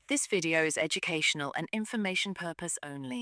This video is educational and information purpose only.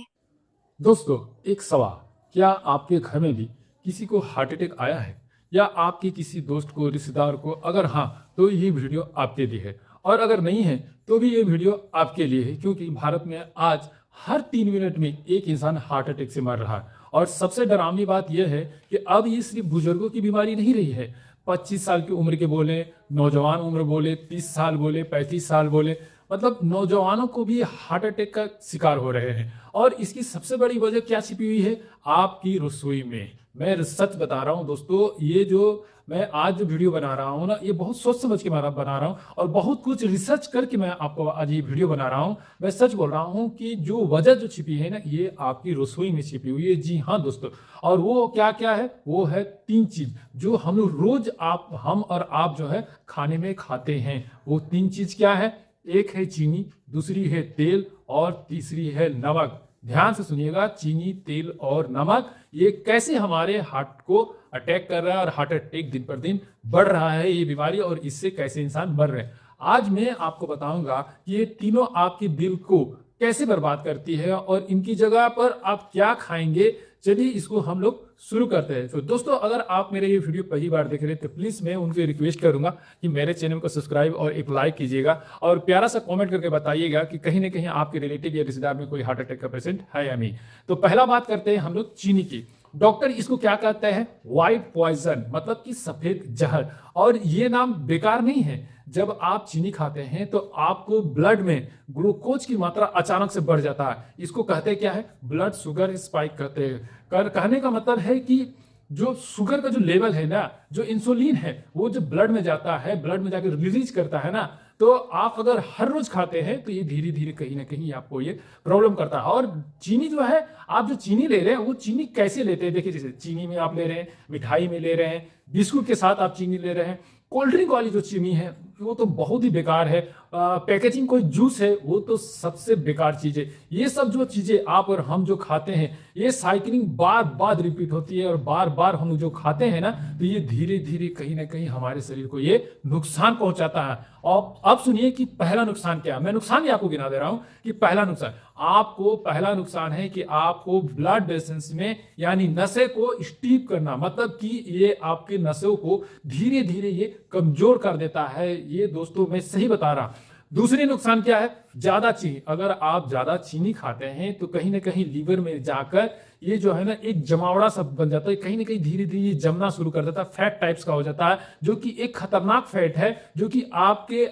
दोस्तों, एक सवाल, क्या आपके घर में भी किसी को हार्ट अटैक आया है या आपके किसी दोस्त को, रिश्तेदार को? अगर हाँ, तो ये वीडियो आपके लिए है, और अगर नहीं है तो भी ये वीडियो आपके लिए है, क्योंकि भारत में आज हर 3 मिनट में एक इंसान हार्ट अटैक से मर रहा है। और सबसे डरावनी बात यह है कि अब ये सिर्फ बुजुर्गों की बीमारी नहीं रही है। 25 साल की उम्र के बोले, नौजवान उम्र बोले, 30 साल बोले, 35 साल बोले, मतलब नौजवानों को भी हार्ट अटैक का शिकार हो रहे हैं। और इसकी सबसे बड़ी वजह क्या छिपी हुई है? आपकी रसोई में। मैं सच बता रहा हूं दोस्तों, ये जो मैं आज जो वीडियो बना रहा हूं ना, ये बहुत सोच समझ के बना रहा हूं और बहुत कुछ रिसर्च करके मैं आपको आज ये वीडियो बना रहा हूं। मैं सच बोल रहा हूं कि जो वजह जो छिपी है ना, ये आपकी रसोई में छिपी हुई है। जी हाँ दोस्तों, और वो क्या क्या है? वो है 3 चीज जो हम लोग रोज हम और आप जो है खाने में खाते हैं। वो 3 चीज क्या है? एक है चीनी, दूसरी है तेल और तीसरी है नमक। ध्यान से सुनिएगा, चीनी, तेल और नमक ये कैसे हमारे हार्ट को अटैक कर रहा है, और हार्ट अटैक दिन पर दिन बढ़ रहा है ये बीमारी, और इससे कैसे इंसान मर रहे हैं। आज मैं आपको बताऊंगा कि ये तीनों आपके दिल को कैसे बर्बाद करती है और इनकी जगह पर आप क्या खाएंगे। चलिए इसको हम लोग शुरू करते हैं। तो दोस्तों, अगर आप मेरे ये वीडियो पहली बार देख रहे हैं तो प्लीज मैं उनसे रिक्वेस्ट करूंगा कि मेरे चैनल को सब्सक्राइब और एक लाइक कीजिएगा, और प्यारा सा कमेंट करके बताइएगा कि कहीं ना कहीं आपके रिलेटिव या रिश्तेदार में कोई हार्ट अटैक का पेशेंट है या नहीं। तो पहला बात करते हैं हम लोग चीनी की। डॉक्टर इसको क्या कहते हैं? व्हाइट पॉइजन, मतलब कि सफेद जहर। और ये नाम बेकार नहीं है। जब आप चीनी खाते हैं तो आपको ब्लड में ग्लूकोज की मात्रा अचानक से बढ़ जाता है। इसको कहते हैं क्या है? ब्लड शुगर स्पाइक कहते हैं। कहने का मतलब है कि जो शुगर का जो लेवल है ना, जो इंसुलिन है, वो जो ब्लड में जाता है, ब्लड में जाकर रिलीज करता है ना, तो आप अगर हर रोज खाते हैं तो ये धीरे धीरे कहीं ना कहीं आपको ये प्रॉब्लम करता है। और चीनी जो है, आप जो चीनी ले रहे हैं वो चीनी कैसे लेते हैं? देखिए, जैसे चीनी में आप ले रहे हैं, मिठाई में ले रहे हैं, बिस्कुट के साथ आप चीनी ले रहे हैं। कोल्ड ड्रिंक वाली जो चीनी है वो तो बहुत ही बेकार है। पैकेजिंग कोई जूस है वो तो सबसे बेकार चीज है। ये सब जो चीजें आप और हम जो खाते हैं, ये साइकिलिंग बार बार रिपीट होती है, और बार बार हम जो खाते हैं ना, तो ये धीरे धीरे कहीं ना कहीं हमारे शरीर को ये नुकसान पहुंचाता है। और अब सुनिए कि पहला नुकसान क्या है। मैं नुकसान ही आपको गिना दे रहा हूं कि पहला नुकसान है कि आपको ब्लड वेसल्स में, यानी नसें को स्टीप करना, मतलब कि ये आपके नसों को धीरे धीरे ये कमजोर कर देता है। ये दोस्तों मैं सही बता रहा। दूसरी नुकसान क्या है? ज्यादा चीनी। अगर आप ज्यादा चीनी खाते हैं तो कहीं ना कहीं लीवर में जाकर ये जो है ना, एक जमावड़ा सा बन जाता है, कहीं ना कहीं धीरे धीरे जमना शुरू कर देता है, फैट टाइप्स का हो जाता है, जो कि एक खतरनाक फैट है, जो कि आपके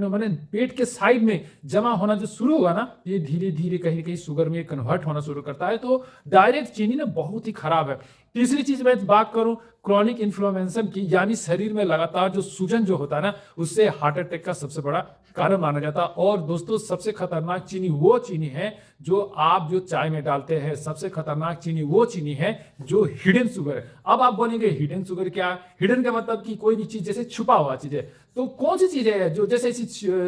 माने पेट के साइड में जमा होना जो शुरू होगा ना, ये धीरे धीरे कहीं ना कहीं शुगर में कन्वर्ट होना शुरू करता है। तो डायरेक्ट चीनी ना बहुत ही खराब है। तीसरी चीज मैं बात करूं क्रॉनिक इन्फ्लेमेशन की, यानी शरीर में लगातार जो सूजन जो होता है ना, उससे हार्ट अटैक का सबसे बड़ा कारण माना जाता है। और दोस्तों, सबसे खतरनाक चीनी वो चीनी है जो आप जो चाय में डालते हैं। सबसे खतरनाक चीनी वो चीनी है जो हिडन शुगर है। अब आप बोलेंगे हिडन शुगर क्या? हिडन का मतलब कि कोई भी चीज जैसे छुपा हुआ चीज है। तो कौन सी चीजें है जो जैसे ऐसी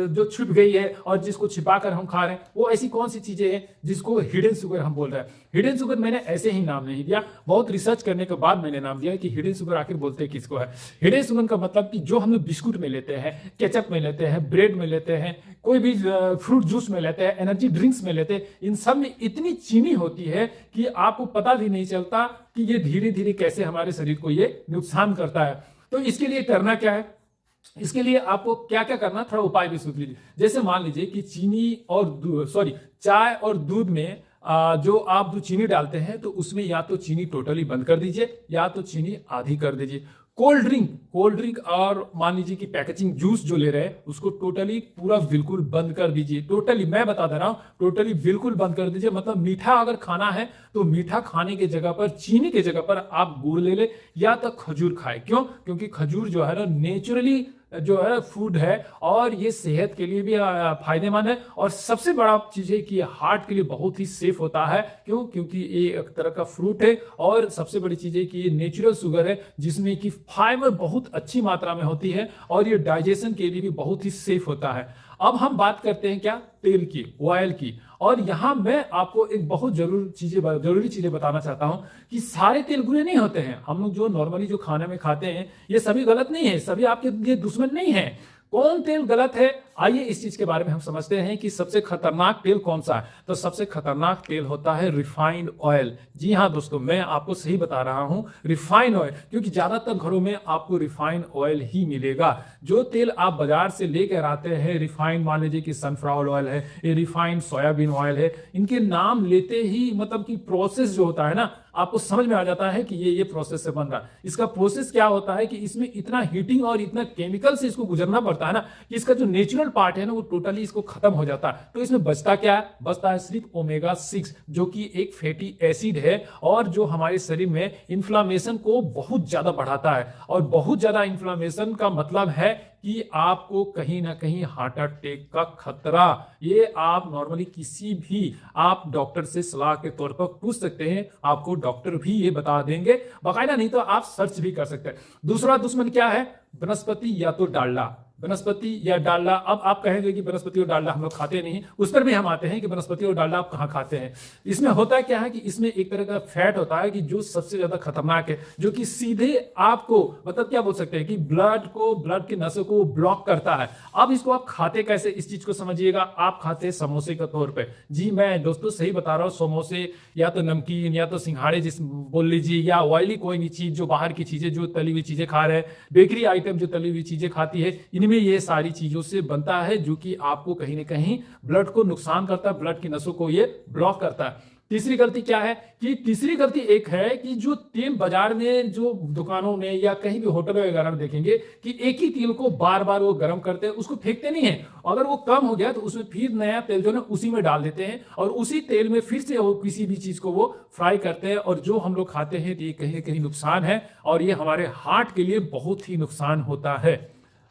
जो छुप गई है और जिसको छिपाकर हम खा रहे हैं, वो ऐसी कौन सी चीजें हैं जिसको हिडन शुगर हम बोल रहे हैं? हिडन शुगर मैंने ऐसे ही नाम नहीं दिया, बहुत रिसर्च करने के बाद मैंने नाम दिया कि हिडन शुगर आखिर बोलते हैं किसको है। हिडन शुगर का मतलब कि जो हम लोग बिस्कुट में लेते हैं, केचप में लेते हैं, ब्रेड में लेते हैं, कोई भी फ्रूट जूस में लेते हैं, एनर्जी ड्रिंक्स में लेते हैं, इन सब में इतनी चीनी होती है कि आपको पता भी नहीं चलता कि ये धीरे धीरे कैसे हमारे शरीर को ये नुकसान करता है। तो इसके लिए करना क्या है? इसके लिए आपको क्या क्या करना, थोड़ा उपाय भी सुन लीजिए। जैसे मान लीजिए कि चाय और दूध में जो आप जो चीनी डालते हैं, तो उसमें या तो चीनी टोटली बंद कर दीजिए या तो चीनी आधी कर दीजिए। कोल्ड ड्रिंक और मान लीजिए कि पैकेजिंग जूस जो ले रहे हैं, उसको टोटली पूरा बिल्कुल बंद कर दीजिए। टोटली, मैं बता दे रहा हूं, टोटली बिल्कुल बंद कर दीजिए। मतलब मीठा अगर खाना है तो मीठा खाने की जगह पर, चीनी की जगह पर आप गुड़ ले ले या तो खजूर खाए। क्यों? क्योंकि खजूर जो है ना, नेचुरली जो है फूड है, और ये सेहत के लिए भी फायदेमंद है। और सबसे बड़ा चीज है कि हार्ट के लिए बहुत ही सेफ होता है। क्यों? क्योंकि ये एक तरह का फ्रूट है, और सबसे बड़ी चीज है कि ये नेचुरल शुगर है, जिसमें कि फाइबर बहुत अच्छी मात्रा में होती है, और ये डाइजेशन के लिए भी बहुत ही सेफ होता है। अब हम बात करते हैं क्या? तेल की, ऑयल की। और यहां मैं आपको एक बहुत जरूरी चीजें बताना चाहता हूं कि सारे तेल बुरे नहीं होते हैं। हम लोग जो नॉर्मली जो खाने में खाते हैं, ये सभी गलत नहीं है, सभी आपके लिए दुश्मन नहीं है। कौन तेल गलत है, आइए इस चीज के बारे में हम समझते हैं कि सबसे खतरनाक तेल कौन सा है। तो सबसे खतरनाक तेल होता है रिफाइंड ऑयल। जी हाँ दोस्तों, मैं आपको सही बता रहा हूं, रिफाइंड ऑयल, क्योंकि ज्यादातर घरों में आपको रिफाइंड ऑयल ही मिलेगा। जो तेल आप बाजार से लेकर आते हैं, रिफाइंड, मान लीजिए कि सनफ्लावर ऑयल है, ये रिफाइंड सोयाबीन ऑयल है, इनके नाम लेते ही मतलब कि प्रोसेस जो होता है ना, आपको समझ में आ जाता है कि ये प्रोसेस से बन रहा है। इसका प्रोसेस क्या होता है कि इसमें इतना हीटिंग और इतना केमिकल से इसको गुजरना पड़ता है ना, कि इसका जो नेचुरल पार्ट है ना, वो टोटली इसको खत्म हो जाता है। तो इसमें बचता क्या है? बचता है सिर्फ ओमेगा 6, जो कि एक फैटी एसिड है और जो हमारे शरीर में इन्फ्लामेशन को बहुत ज्यादा बढ़ाता है। और बहुत ज्यादा इन्फ्लामेशन का मतलब है कि आपको कहीं ना कहीं हार्ट अटैक का खतरा। ये आप नॉर्मली किसी भी आप डॉक्टर से सलाह के तौर पर पूछ सकते हैं, आपको डॉक्टर भी ये बता देंगे बाकायदा, नहीं तो आप सर्च भी कर सकते हैं। दूसरा दुश्मन क्या है? वनस्पति या तो डालडा। वनस्पति या डालडा। अब आप कहेंगे कि वनस्पति और डालडा हम लोग खाते नहीं, उस पर भी हम आते हैं कि वनस्पति और डालडा आप कहाँ खाते हैं। इसमें होता क्या है कि इसमें एक तरह का फैट होता है कि जो सबसे ज्यादा खतरनाक है, जो कि सीधे आपको मतलब क्या बोल सकते हैं कि ब्लड की नसों को ब्लॉक करता है। अब इसको आप खाते कैसे, इस चीज को समझिएगा। आप खाते समोसे के तौर पे। जी मैं दोस्तों सही बता रहा हूँ, समोसे या तो नमकीन या तो सिंघाड़े जिस बोल लीजिए, या ऑयली कोई भी चीज, जो बाहर की चीजें, जो तली हुई चीजें खा रहे हैं, बेकरी आइटम जो तली हुई चीजें खाती है, इनमें ये सारी चीजों से बनता है, जो कि आपको कहीं ना कहीं ब्लड को नुकसान करता है, ब्लड की नसों को ये ब्लॉक करता है। तीसरी गलती क्या है कि तीसरी गलती एक है कि जो तेल बाजार में, जो दुकानों में या कहीं भी होटल वगैरह में देखेंगे कि एक ही तेल को बार बार वो गर्म करते हैं, उसको फेंकते नहीं है। अगर वो कम हो गया तो उसमें फिर नया तेल जो है उसी में डाल देते हैं और उसी तेल में फिर से वो किसी भी चीज को वो फ्राई करते हैं। और जो हम लोग खाते हैं तो ये कहीं ना कहीं नुकसान है और ये हमारे हार्ट के लिए बहुत ही नुकसान होता है।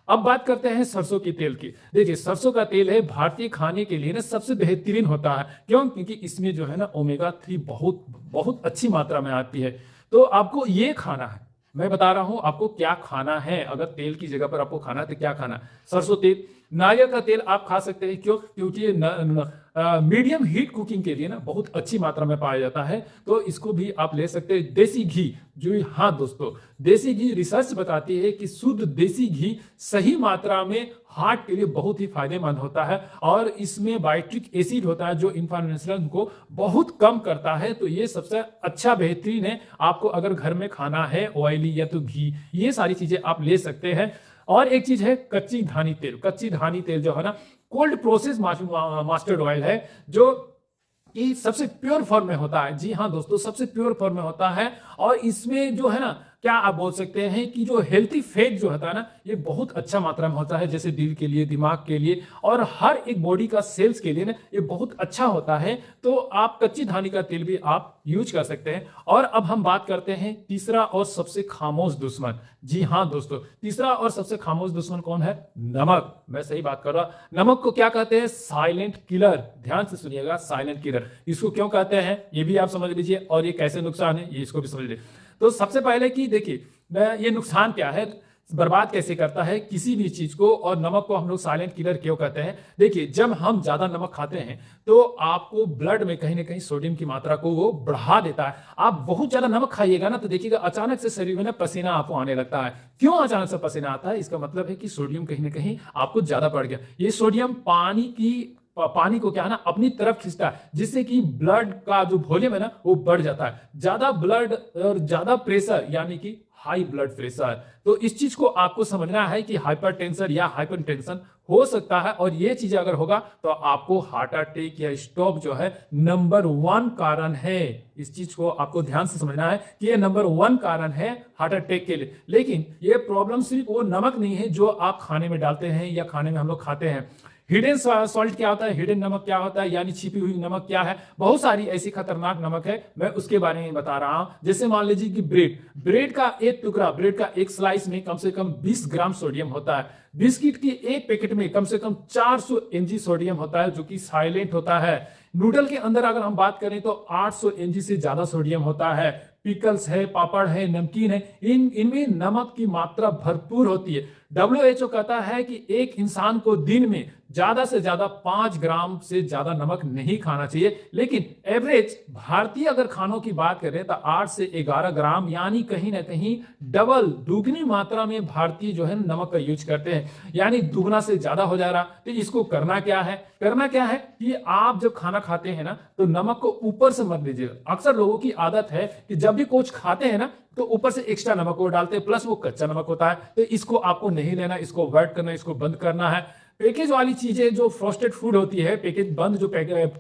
अब बात करते हैं सरसों के तेल की। देखिए सरसों का तेल है भारतीय खाने के लिए ना सबसे बेहतरीन होता है। क्यों? क्योंकि इसमें जो है ना ओमेगा 3 बहुत बहुत अच्छी मात्रा में आती है। तो आपको ये खाना है, मैं बता रहा हूं आपको क्या खाना है। अगर तेल की जगह पर आपको खाना है तो क्या खाना है? सरसों तेल, नारियल का तेल आप खा सकते हैं। क्यों? क्योंकि मीडियम हीट कुकिंग के लिए ना बहुत अच्छी मात्रा में पाया जाता है, तो इसको भी आप ले सकते हैं। देसी घी, जो हाँ दोस्तों, देसी घी, रिसर्च बताती है कि शुद्ध देसी घी सही मात्रा में हार्ट के लिए बहुत ही फायदेमंद होता है और इसमें बाइट्रिक एसिड होता है जो इन्फ्लेमेशन को बहुत कम करता है। तो ये सबसे अच्छा बेहतरीन है। आपको अगर घर में खाना है ऑयली या तो घी, ये सारी चीजें आप ले सकते हैं। और एक चीज है कच्ची धानी तेल। कच्ची धानी तेल जो है ना कोल्ड प्रोसेस मस्टर्ड ऑयल है, जो कि सबसे प्योर फॉर्म में होता है। जी हाँ दोस्तों, सबसे प्योर फॉर्म में होता है और इसमें जो है ना क्या आप बोल सकते हैं कि जो हेल्थी फैट जो होता है ना, ये बहुत अच्छा मात्रा में होता है, जैसे दिल के लिए, दिमाग के लिए और हर एक बॉडी का सेल्स के लिए ना ये बहुत अच्छा होता है। तो आप कच्ची धानी का तेल भी आप यूज कर सकते हैं। और अब हम बात करते हैं तीसरा और सबसे खामोश दुश्मन। जी हाँ दोस्तों, तीसरा और सबसे खामोश दुश्मन कौन है? नमक। मैं सही बात कर रहा। नमक को क्या कहते हैं? Silent killer. ध्यान से सुनिएगा, साइलेंट किलर। इसको क्यों कहते हैं ये भी आप समझ लीजिए और ये कैसे नुकसान है ये इसको भी समझ लीजिए। तो सबसे पहले कि देखिए ये नुकसान क्या है, बर्बाद कैसे करता है किसी भी चीज को। और नमक को हम लोग साइलेंट किलर क्यों कहते हैं? देखिए जब हम ज्यादा नमक खाते हैं तो आपको ब्लड में कहीं ना कहीं सोडियम की मात्रा को वो बढ़ा देता है। आप बहुत ज्यादा नमक खाइएगा ना तो देखिएगा अचानक से शरीर में ना पसीना आपको आने लगता है। क्यों अचानक से पसीना आता है? इसका मतलब है कि सोडियम कहीं ना कहीं आपको ज्यादा बढ़ गया। ये सोडियम पानी को क्या है ना अपनी तरफ खींचता है, जिससे कि ब्लड का जो वॉल्यूम है ना वो बढ़ जाता है। ज्यादा ब्लड और ज्यादा प्रेशर यानी कि हाई ब्लड प्रेशर। तो इस चीज को आपको समझना है कि हाइपरटेंशन या हाइपरटेंशन हो सकता है और ये चीज अगर होगा तो आपको हार्ट अटैक या स्ट्रोक जो है नंबर 1 कारण है। इस चीज को आपको ध्यान से समझना है कि ये नंबर 1 कारण है हार्ट अटैक के लिए। लेकिन ये प्रॉब्लम सिर्फ वो नमक नहीं है जो आप खाने में डालते हैं या खाने में हम लोग खाते हैं। हिडन सॉल्ट क्या होता है? हिडन नमक क्या होता है? यानी छिपी हुई नमक क्या है? बहुत सारी ऐसी खतरनाक नमक है, मैं उसके बारे में बता रहा हूं। जैसे मान लीजिए कि ब्रेड का एक टुकड़ा, ब्रेड का एक स्लाइस में कम से कम 20 ग्राम सोडियम होता है। बिस्किट के एक पैकेट में कम से कम 400 mg सोडियम होता है, जो कि साइलेंट होता है। नूडल के अंदर अगर हम बात करें तो 800 mg से ज्यादा सोडियम होता है। पिकल्स है, पापड़ है, नमकीन है, इनमें नमक की मात्रा भरपूर होती है। WHO कहता है कि एक इंसान को दिन में ज्यादा से ज्यादा 5 ग्राम से ज्यादा नमक नहीं खाना चाहिए। लेकिन एवरेज भारतीय अगर खानों की बात करें तो 8 से 11 ग्राम, यानी कहीं ना कहीं डबल दुगनी मात्रा में भारतीय जो है नमक का यूज करते हैं, यानी दुगना से ज्यादा हो जा रहा। तो इसको करना क्या है कि आप जब खाना खाते हैं ना तो नमक को ऊपर से मत लीजिएगा। अक्सर लोगों की आदत है कि जब भी कुछ खाते हैं ना तो ऊपर से एक्स्ट्रा नमक को डालते हैं, प्लस वो कच्चा नमक होता है। तो इसको आपको नहीं लेना, इसको अवॉइड करना, इसको बंद करना है। पैकेज वाली चीजें जो फ्रोस्टेड फूड होती है, पैकेज बंद जो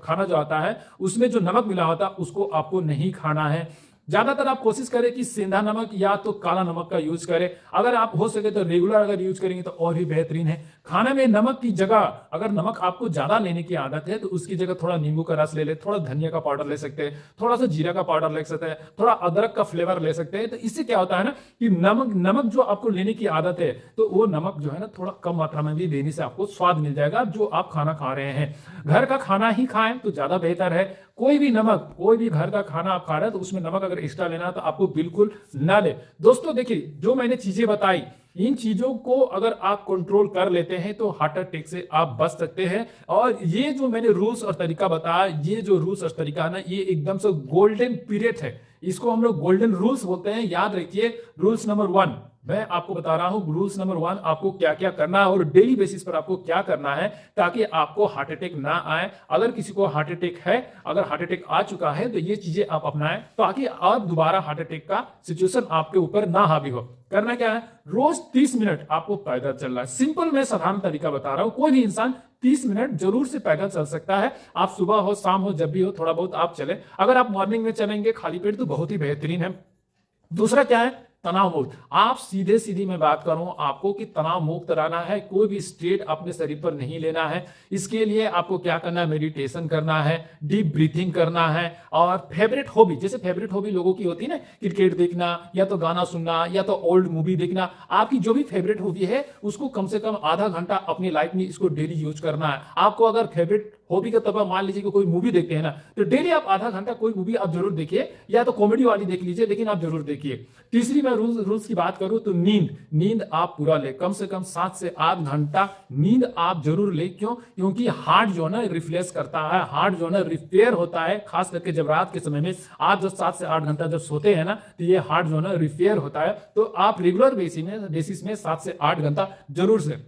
खाना जो आता है उसमें जो नमक मिला होता है उसको आपको नहीं खाना है। ज्यादातर आप कोशिश करें कि सेंधा नमक या तो काला नमक का यूज करें। अगर आप हो सके तो रेगुलर अगर यूज करेंगे तो और भी बेहतरीन है। खाने में नमक की जगह अगर नमक आपको ज्यादा लेने की आदत है तो उसकी जगह थोड़ा नींबू का रस ले ले, थोड़ा धनिया का पाउडर ले सकते हैं, थोड़ा सा जीरा का पाउडर ले सकते हैं, थोड़ा अदरक का फ्लेवर ले सकते हैं। तो इससे क्या होता है ना कि नमक जो आपको लेने की आदत है तो वो नमक जो है ना थोड़ा कम मात्रा में भी लेने से आपको स्वाद मिल जाएगा जो आप खाना खा रहे हैं। घर का खाना ही खाएं तो ज्यादा बेहतर है। कोई भी घर का खाना आप खा रहे हैं तो उसमें नमक अगर एक्स्ट्रा लेना है तो आपको बिल्कुल ना ले। दोस्तों देखिए, जो मैंने चीजें बताई, इन चीजों को अगर आप कंट्रोल कर लेते हैं तो हार्ट अटैक से आप बच सकते हैं। और ये जो मैंने रूल्स और तरीका बताया, ये जो रूल्स और तरीका है ना, ये एकदम से गोल्डन पीरियड है। इसको हम लोग गोल्डन रूल्स बोलते हैं। याद रखिए, रूल्स नंबर 1 मैं आपको बता रहा हूं। रूल्स नंबर 1 आपको क्या क्या करना है और डेली बेसिस पर आपको क्या करना है ताकि आपको हार्ट अटैक ना आए। अगर किसी को हार्ट अटैक है, अगर हार्ट अटैक आ चुका है तो ये चीजें आप अपनाएं ताकि आप दोबारा हार्ट अटैक का सिचुएशन आपके ऊपर ना हावी हो। करना क्या है, रोज 30 मिनट आपको पैदल चलना है। सिंपल मैं साधारण तरीका बता रहा हूं। कोई भी इंसान 30 मिनट जरूर से पैदल चल सकता है। आप सुबह हो शाम हो जब भी हो थोड़ा बहुत आप चले। अगर आप मॉर्निंग में चलेंगे खाली पेट तो बहुत ही बेहतरीन है। दूसरा क्या है, तनाव मुक्त। आप सीधी मैं बात करूं आपको कि तनाव मुक्त रहना है, कोई भी स्ट्रेट अपने शरीर पर नहीं लेना है। इसके लिए आपको क्या करना है, मेडिटेशन करना है, डीप ब्रीथिंग करना है। और फेवरेट हॉबी, जैसे फेवरेट हॉबी लोगों की होती है ना, क्रिकेट देखना या तो गाना सुनना या तो ओल्ड मूवी देखना। आपकी जो भी फेवरेट हॉबी है उसको कम से कम आधा घंटा अपनी लाइफ में इसको डेली यूज करना है। आपको अगर फेवरेट हॉबी का तब मान लीजिए कि कोई मूवी देखते हैं ना तो डेली आप आधा घंटा कोई मूवी आप जरूर देखिए, या तो कॉमेडी वाली देख लीजिए, लेकिन आप जरूर देखिए। तीसरी मैं रूल्स की बात करूं तो नींद आप पूरा ले, कम से कम 7 से 8 घंटा नींद आप जरूर ले। क्यों? क्योंकि हार्ट जो है ना रिफ्लेक्स करता है, हार्ट जो है ना रिपेयर होता है। खास करके जब रात के समय में आप जब 7 से 8 घंटा जब सोते हैं ना तो ये हार्ट जो है ना रिपेयर होता है। तो आप रेगुलर बेसिस में 7 से 8 घंटा जरूर से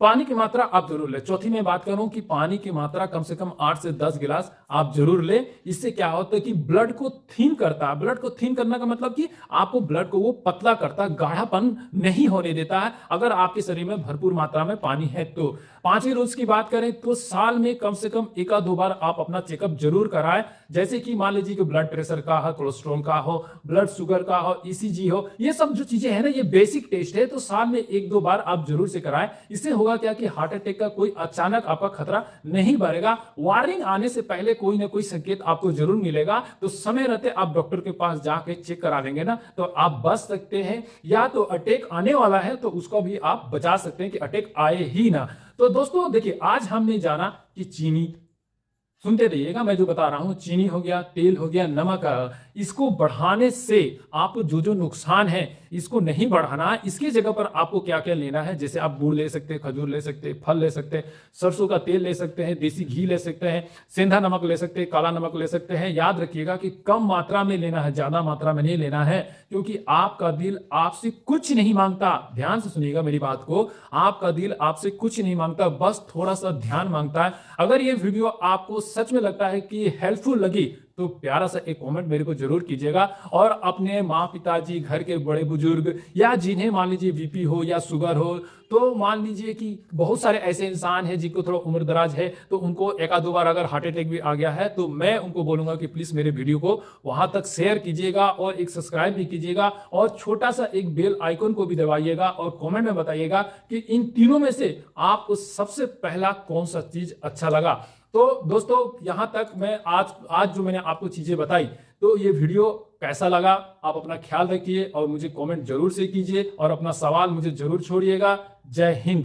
पानी की मात्रा आप जरूर ले। चौथी में बात करूं कि पानी की मात्रा कम से कम 8 से 10 गिलास आप जरूर ले। इससे क्या होता है कि ब्लड को थिन करता है। ब्लड को थिन करने का मतलब कि आपको ब्लड को वो पतला करता है, गाढ़ापन नहीं होने देता है अगर आपके शरीर में भरपूर मात्रा में पानी है तो। पांचवी रूल्स की बात करें तो साल में कम से कम 1-2 बार आप अपना चेकअप जरूर कराएं। जैसे कि मान लीजिए कि ब्लड प्रेशर का हो, कोलेस्ट्रॉल का हो, ब्लड शुगर का हो, ईसीजी हो, ये सब जो चीजें है ना ये बेसिक टेस्ट है। तो साल में 1-2 बार आप जरूर से कराएं। इससे होगा क्या कि हार्ट अटैक का कोई अचानक आपका खतरा नहीं बढ़ेगा। वार्निंग आने से पहले कोई ना कोई संकेत आपको जरूर मिलेगा, तो समय रहते आप डॉक्टर के पास जाके चेक करा लेंगे ना तो आप बच सकते हैं। या तो अटैक आने वाला है तो उसको भी आप बचा सकते हैं कि अटैक आए ही ना। तो दोस्तों देखिए, आज हमने जाना कि चीनी, सुनते रहिएगा मैं जो बता रहा हूं, चीनी हो गया, तेल हो गया, नमक, इसको बढ़ाने से आपको जो नुकसान है इसको नहीं बढ़ाना है। इसकी जगह पर आपको क्या क्या लेना है, जैसे आप गुड़ ले सकते हैं, खजूर ले सकते हैं, फल ले सकते हैं, सरसों का तेल ले सकते हैं, देसी घी ले सकते हैं, सेंधा नमक ले सकते हैं, काला नमक ले सकते हैं। याद रखिएगा कि कम मात्रा में लेना है, ज्यादा मात्रा में नहीं लेना है, क्योंकि आपका दिल आपसे कुछ नहीं मांगता। ध्यान से सुनिएगा मेरी बात को, आपका दिल आपसे कुछ नहीं मांगता, बस थोड़ा सा ध्यान मांगता है। अगर ये वीडियो आपको सच में लगता है कि हेल्पफुल लगी तो प्यारा सा एक कमेंट मेरे को जरूर कीजिएगा। और अपने माँ पिताजी, घर के बड़े बुजुर्ग, या जिन्हें मान लीजिए बीपी हो या शुगर हो, तो मान लीजिए कि बहुत सारे ऐसे इंसान हैं जिनको थोड़ा उम्र दराज है, तो उनको 1-2 बार अगर हार्ट अटैक भी आ गया है तो मैं उनको बोलूंगा कि प्लीज मेरे वीडियो को वहां तक शेयर कीजिएगा और एक सब्सक्राइब भी कीजिएगा और छोटा सा एक बेल आइकन को भी दबाइएगा और कमेंट में बताइएगा कि इन तीनों में से आपको सबसे पहला कौन सा चीज अच्छा लगा। तो दोस्तों यहां तक मैं आज जो मैंने आपको चीजें बताई, तो ये वीडियो कैसा लगा आप अपना ख्याल रखिए और मुझे कमेंट जरूर से कीजिए और अपना सवाल मुझे जरूर छोड़िएगा। जय हिंद।